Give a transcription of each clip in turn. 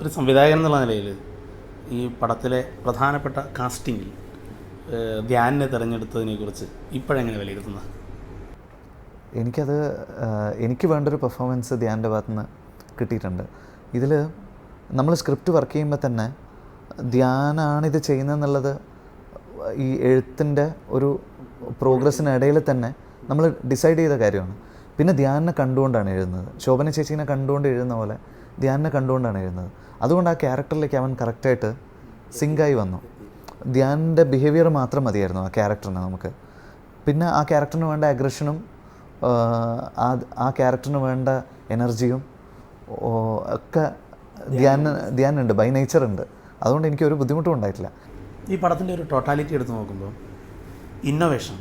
ഒരു സംവിധായകൻ എന്നുള്ള നിലയിൽ ഈ പടത്തിലെ പ്രധാനപ്പെട്ട കാസ്റ്റിങ്ങിൽ ധ്യാനിനെ തിരഞ്ഞെടുത്തതിനെക്കുറിച്ച് ഇപ്പോഴെങ്ങനെ വിലയിരുത്തുന്നത്? എനിക്കത് എനിക്ക് വേണ്ടൊരു പെർഫോമൻസ് ധ്യാൻ്റെ ഭാഗത്തു നിന്ന് കിട്ടിയിട്ടുണ്ട്. ഇതിൽ നമ്മൾ സ്ക്രിപ്റ്റ് വർക്ക് ചെയ്യുമ്പോൾ തന്നെ ധ്യാനാണിത് ചെയ്യുന്നതെന്നുള്ളത് ഈ എഴുത്തിൻ്റെ ഒരു പ്രോഗ്രസ്സിനിടയിൽ തന്നെ നമ്മൾ ഡിസൈഡ് ചെയ്ത കാര്യമാണ്. പിന്നെ ധ്യാനിനെ കണ്ടുകൊണ്ടാണ് എഴുതുന്നത്. ശോഭന ചേച്ചീനെ കണ്ടുകൊണ്ട് എഴുതുന്ന പോലെ ധ്യാനിനെ കണ്ടുകൊണ്ടാണ് എഴുതുന്നത്. അതുകൊണ്ട് ആ ക്യാരക്ടറിലേക്ക് അവൻ കറക്റ്റായിട്ട് സിങ്കായി വന്നു. ധ്യാനിൻ്റെ ബിഹേവിയർ മാത്രം മതിയായിരുന്നു ആ ക്യാരക്ടറിന് നമുക്ക്. പിന്നെ ആ ക്യാരക്ടറിന് വേണ്ട അഗ്രഷനും ആ ക്യാരക്ടറിന് വേണ്ട എനർജിയും ഒക്കെ ധ്യാനുണ്ട്, ബൈ നേച്ചർ ഉണ്ട്. അതുകൊണ്ട് എനിക്കൊരു ബുദ്ധിമുട്ടും ഉണ്ടായിട്ടില്ല. ഈ പടത്തിൻ്റെ ഒരു ടോട്ടാലിറ്റി എടുത്ത് നോക്കുമ്പോൾ ഇന്നോവേഷൻ,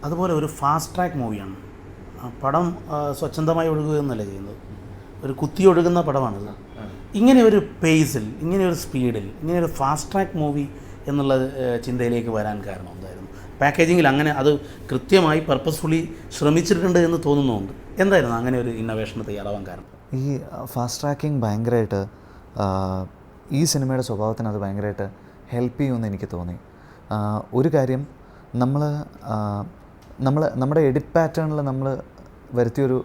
അതുപോലെ ഒരു ഫാസ്റ്റ് ട്രാക്ക് മൂവിയാണ്. പടം സ്വച്ഛന്തമായി ഒഴുകുക എന്നല്ല ചെയ്യുന്നത്, ഒരു കുത്തി ഒഴുകുന്ന പടമാണിത്. ഇങ്ങനെ ഒരു പേസിൽ, ഇങ്ങനെ ഒരു സ്പീഡിൽ, ഇങ്ങനെ ഒരു ഫാസ്റ്റ് ട്രാക്ക് മൂവി എന്നുള്ള ചിന്തയിലേക്ക് വരാൻ കാരണം എന്തായിരുന്നു? പാക്കേജിങ്ങിൽ അങ്ങനെ അത് കൃത്യമായി പർപ്പസ്ഫുള്ളി ശ്രമിച്ചിട്ടുണ്ട് എന്ന് തോന്നുന്നുണ്ട്. എന്തായിരുന്നു അങ്ങനെ ഒരു ഇന്നോവേഷന് തയ്യാറാവാൻ കാരണം? ഈ ഫാസ്റ്റ് ട്രാക്കിംഗ് ഭയങ്കരമായിട്ട് ഈ സിനിമയുടെ സ്വഭാവത്തിന് അത് ഭയങ്കരമായിട്ട് ഹെൽപ്പ് ചെയ്യുമെന്ന് എനിക്ക് തോന്നി. ഒരു കാര്യം, നമ്മുടെ എഡിറ്റ് പാറ്റേണിൽ നമ്മൾ വരുത്തിയൊരു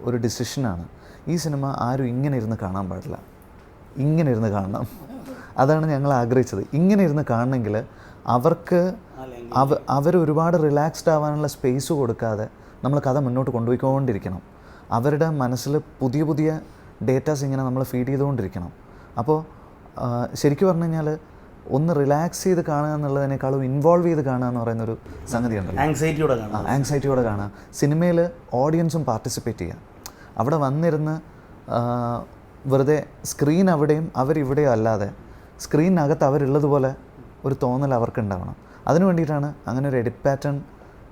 ഒരു ഡിസിഷനാണ്. ഈ സിനിമ ആരും ഇങ്ങനെ ഇരുന്ന് കാണാൻ പാടില്ല, ഇങ്ങനെ ഇരുന്ന് കാണണം. അതാണ് ഞങ്ങൾ ആഗ്രഹിച്ചത്. ഇങ്ങനെ ഇരുന്ന് കാണണമെങ്കിൽ അവരൊരുപാട് റിലാക്സ്ഡ് ആവാനുള്ള സ്പേസ് കൊടുക്കാതെ നമ്മൾ കഥ മുന്നോട്ട് കൊണ്ടുപോയിക്കൊണ്ടിരിക്കണം. അവരുടെ മനസ്സിൽ പുതിയ പുതിയ ഡേറ്റാസ് ഇങ്ങനെ നമ്മൾ ഫീഡ് ചെയ്തുകൊണ്ടിരിക്കണം. അപ്പോൾ ശരിക്കും പറഞ്ഞു കഴിഞ്ഞാൽ ഒന്ന് റിലാക്സ് ചെയ്ത് കാണുക എന്നുള്ളതിനേക്കാളും ഇൻവോൾവ് ചെയ്ത് കാണുക എന്ന് പറയുന്നൊരു സംഗതി ഉണ്ടല്ലോ. ആങ്സൈറ്റിയോടെ കാണുക. സിനിമയിൽ ഓഡിയൻസും പാർട്ടിസിപ്പേറ്റ് ചെയ്യുക. അവിടെ വന്നിരുന്ന് വെറുതെ സ്ക്രീൻ അവിടെയും അവരിവിടെയും അല്ലാതെ സ്ക്രീനകത്ത് അവരുള്ളതുപോലെ ഒരു തോന്നൽ അവർക്കുണ്ടാവണം. അതിനു വേണ്ടിയിട്ടാണ് അങ്ങനെ ഒരു എഡിറ്റ് പാറ്റേൺ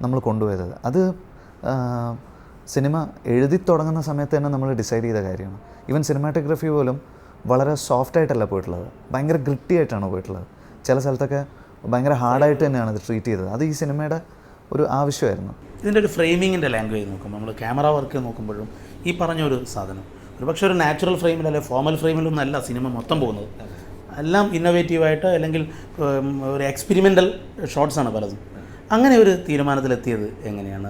നമ്മൾ കൊണ്ടുപോയത്. അത് സിനിമ എഴുതി തുടങ്ങുന്ന സമയത്ത് തന്നെ നമ്മൾ ഡിസൈഡ് ചെയ്ത കാര്യമാണ്. ഈവൻ സിനിമാറ്റോഗ്രഫി പോലും വളരെ സോഫ്റ്റായിട്ടല്ല പോയിട്ടുള്ളത്, ഭയങ്കര ഗ്രിട്ടി ആയിട്ടാണ് പോയിട്ടുള്ളത്. ചില സ്ഥലത്തൊക്കെ ഭയങ്കര ഹാർഡായിട്ട് തന്നെയാണ് ഇത് ട്രീറ്റ് ചെയ്തത്. അത് ഈ സിനിമയുടെ ഒരു ആവശ്യമായിരുന്നു. ഇതിൻ്റെ ഒരു ഫ്രെയിമിങ്ങിൻ്റെ ലാംഗ്വേജ് നോക്കുമ്പോൾ, നമ്മൾ ക്യാമറ വർക്ക് നോക്കുമ്പോഴും ഈ പറഞ്ഞൊരു സാധനം ഒരുപക്ഷെ ഒരു നാച്ചുറൽ ഫ്രെയിമിൽ അല്ലെങ്കിൽ ഫോർമൽ ഫ്രെയിമിലൊന്നും അല്ല സിനിമ മൊത്തം പോകുന്നത്. എല്ലാം ഇന്നോവേറ്റീവായിട്ട് അല്ലെങ്കിൽ ഒരു എക്സ്പെരിമെൻ്റൽ ഷോട്ട്സാണ് പലതും. അങ്ങനെ ഒരു തീരുമാനത്തിലെത്തിയത് എങ്ങനെയാണ്?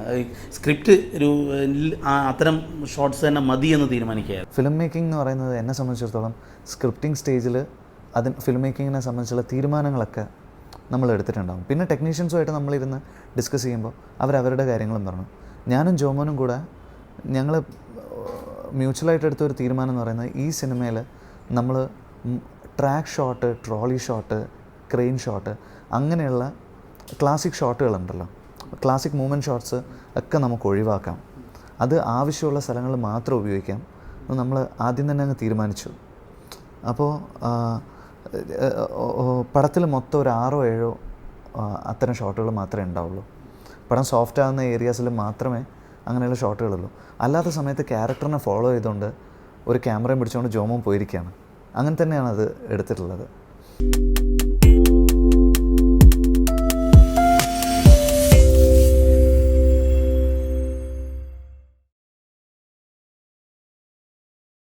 സ്ക്രിപ്റ്റ് ഒരു അത്തരം ഷോട്ട്സ് തന്നെ മതി എന്ന് തീരുമാനിക്കുക. ഫിലിം മേക്കിംഗ് എന്ന് പറയുന്നത് എന്നെ സംബന്ധിച്ചിടത്തോളം സ്ക്രിപ്റ്റിംഗ് സ്റ്റേജിൽ ഫിലിം മേക്കിങ്ങിനെ സംബന്ധിച്ചുള്ള തീരുമാനങ്ങളൊക്കെ നമ്മൾ എടുത്തിട്ടുണ്ടാകും. പിന്നെ ടെക്നീഷ്യൻസുമായിട്ട് നമ്മളിരുന്ന് ഡിസ്കസ് ചെയ്യുമ്പോൾ അവരവരുടെ കാര്യങ്ങളും പറഞ്ഞു. ഞാനും ജോമോനും കൂടെ ഞങ്ങൾ മ്യൂച്വലായിട്ട് എടുത്തൊരു തീരുമാനം എന്ന് പറയുന്നത്, ഈ സിനിമയിൽ നമ്മൾ track shot, trolley shot, crane shot, അങ്ങനെയുള്ള ക്ലാസിക് ഷോട്ടുകളുണ്ടല്ലോ, ക്ലാസിക് മൂവ്മെൻറ്റ് ഷോട്ട്സ് ഒക്കെ നമുക്ക് ഒഴിവാക്കാം. അത് ആവശ്യമുള്ള സ്ഥലങ്ങളിൽ മാത്രം ഉപയോഗിക്കാം. നമ്മൾ ആദ്യം തന്നെ അങ്ങ് തീരുമാനിച്ചു. അപ്പോൾ പടത്തിൽ മൊത്തം ഒരു 6 or 7 അത്തരം ഷോട്ടുകൾ മാത്രമേ ഉണ്ടാവുള്ളൂ. പടം സോഫ്റ്റ് ആകുന്ന ഏരിയാസിൽ മാത്രമേ അങ്ങനെയുള്ള ഷോട്ടുകളുള്ളൂ. അല്ലാത്ത സമയത്ത് ക്യാരക്ടറിനെ ഫോളോ ചെയ്തുകൊണ്ട് ഒരു ക്യാമറയും പിടിച്ചുകൊണ്ട് ജോമോൻ പോയിരിക്കുകയാണ്. അങ്ങനെ തന്നെയാണ് അത് എടുത്തിട്ടുള്ളത്.